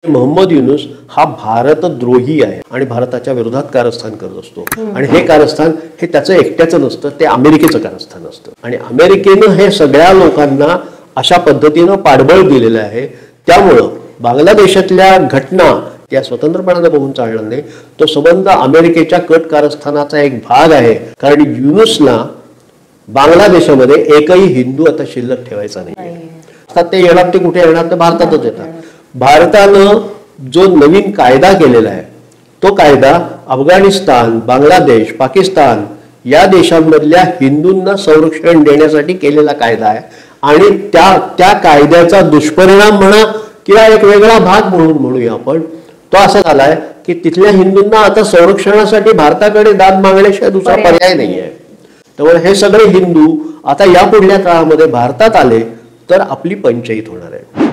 मोहम्मद युनूस हा भारतद्रोही आहे आणि भारताच्या विरोधात कारस्थान करत असतो आणि हे कारस्थान हे त्याचं एकट्याचं नसतं, ते अमेरिकेचं कारस्थान असतं आणि अमेरिकेनं हे सगळ्या लोकांना अशा पद्धतीनं पाठबळ दिलेलं आहे। त्यामुळं बांगलादेशातल्या घटना त्या स्वतंत्रपणाने बघून चालणार नाही, तो संबंध अमेरिकेच्या कट कारस्थानाचा एक भाग आहे। कारण युनूसला बांगलादेशामध्ये एकही हिंदू आता शिल्लक ठेवायचा नाही। आता ते येणार, ते कुठे येणार, तर भारतातच येतात। भारतानं जो नवीन कायदा केलेला आहे तो कायदा अफगाणिस्तान, बांगलादेश, पाकिस्तान या देशांमधल्या हिंदूंना संरक्षण देण्यासाठी केलेला कायदा आहे आणि त्या कायद्याचा दुष्परिणाम म्हणा किंवा एक वेगळा भाग म्हणूया आपण, तो असा झालाय की तिथल्या हिंदूंना आता संरक्षणासाठी भारताकडे दाद मागण्याशिवाय दुसरा पर्याय नाहीये। त्यामुळे हे सगळे हिंदू आता या पुढल्या काळामध्ये भारतात आले तर आपली पंचायत होणार आहे।